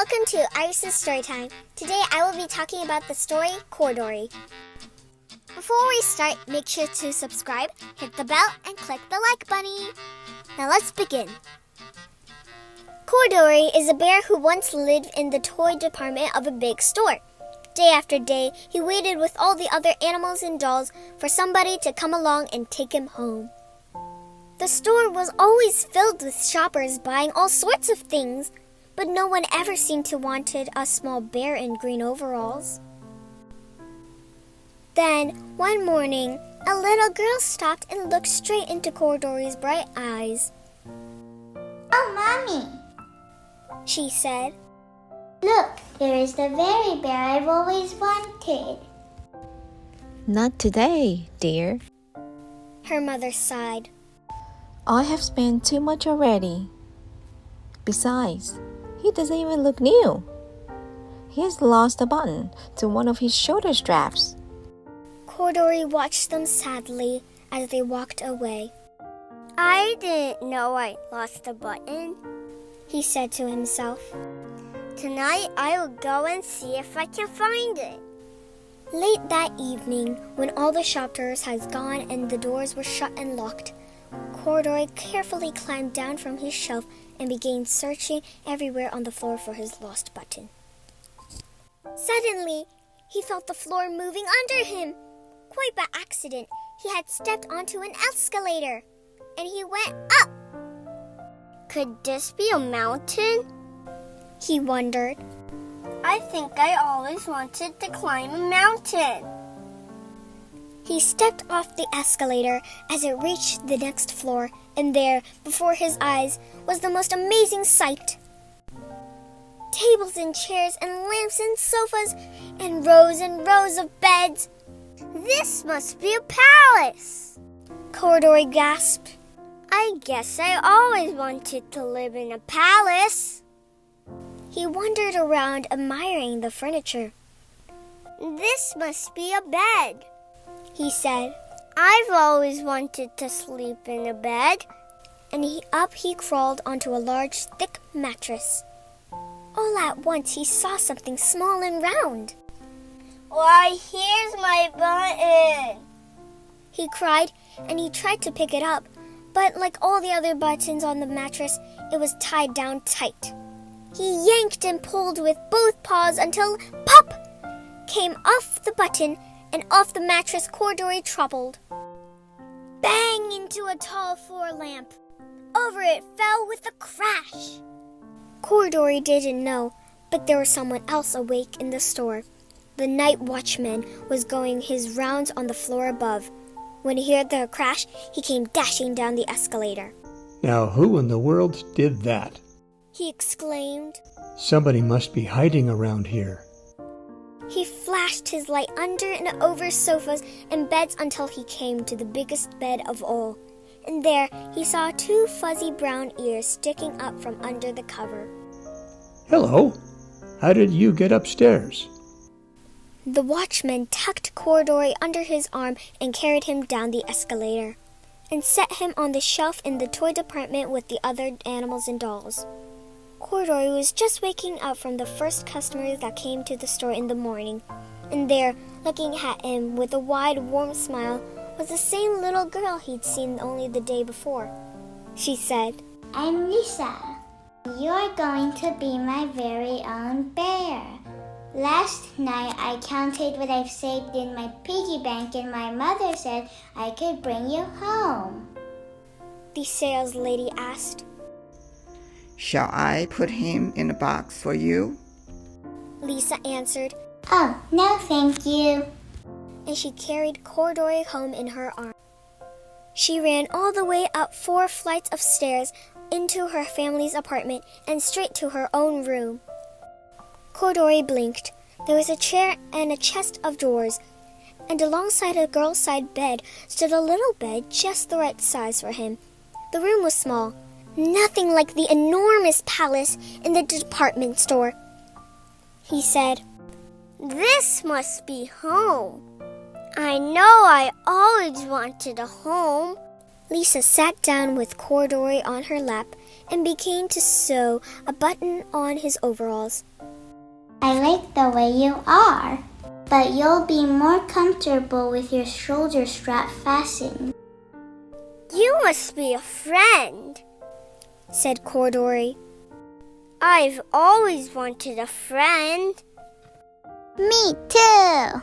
Welcome to Iris's Storytime. Today I will be talking about the story Corduroy. Before we start, make sure to subscribe, hit the bell, and click the like button. Now let's begin. Corduroy is a bear who once lived in the toy department of a big store. Day after day, he waited with all the other animals and dolls for somebody to come along and take him home. The store was always filled with shoppers buying all sorts of things, but no one ever seemed to wanted a small bear in green overalls. Then, one morning, a little girl stopped and looked straight into Corduroy's bright eyes. "Oh, Mommy," she said. "Look, there is the very bear I've always wanted." "Not today, dear," her mother sighed. "I have spent too much already. Besides, he doesn't even look new. He has lost a button to one of his shoulder straps." Corduroy watched them sadly as they walked away. "I didn't know I lost a button," he said to himself. "Tonight I will go and see if I can find it." Late that evening, when all the shoppers had gone and the doors were shut and locked, Corduroy carefully climbed down from his shelf and began searching everywhere on the floor for his lost button. Suddenly, he felt the floor moving under him. Quite by accident, he had stepped onto an escalator, and he went up. Could this be a mountain? He wondered. I think I always wanted to climb a mountain. He stepped off the escalator as it reached the next floor, and there, before his eyes, was the most amazing sight. Tables and chairs and lamps and sofas and rows of beds. "This must be a palace," Corduroy gasped. "I guess I always wanted to live in a palace." He wandered around admiring the furniture. "This must be a bed," he said. "I've always wanted to sleep in a bed." And he crawled onto a large, thick mattress. All at once he saw something small and round. "Why, here's my button!" he cried, and he tried to pick it up, but like all the other buttons on the mattress, it was tied down tight. He yanked and pulled with both paws until pop! Came off the button, and off the mattress Corduroy toppled. Bang into a tall floor lamp. Over it fell with a crash. Corduroy didn't know, but there was someone else awake in the store. The night watchman was going his rounds on the floor above. When he heard the crash, he came dashing down the escalator. "Now who in the world did that?" he exclaimed. "Somebody must be hiding around here." He flashed his light under and over sofas and beds until he came to the biggest bed of all. And there he saw two fuzzy brown ears sticking up from under the cover. "Hello. How did you get upstairs?" The watchman tucked Corduroy under his arm and carried him down the escalator, and set him on the shelf in the toy department with the other animals and dolls. Corduroy was just waking up from the first customers that came to the store in the morning, and there, looking at him with a wide, warm smile, was the same little girl he'd seen only the day before. She said, "I'm Lisa. You're going to be my very own bear. Last night I counted what I've saved in my piggy bank, and my mother said I could bring you home." the sales lady asked. "Shall I put him in a box for you?" Lisa answered, "Oh, no thank you." and she carried Corduroy home in her arms. She ran all the way up 4 flights of stairs into her family's apartment and straight to her own room. Corduroy blinked. There was a chair and a chest of drawers, and alongside a girl's side bed stood a little bed just the right size for him. The room was small, nothing like the enormous palace in the department store. He said, "This must be home. I know I always wanted a home." Lisa sat down with Corduroy on her lap and began to sew a button on his overalls. I like the way you are, but you'll be more comfortable with your shoulder strap fastened. You must be a friend, said Corduroy. I've always wanted a friend. Me too,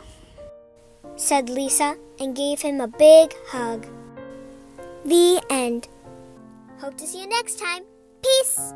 said Lisa and gave him a big hug. The end. Hope to see you next time. Peace!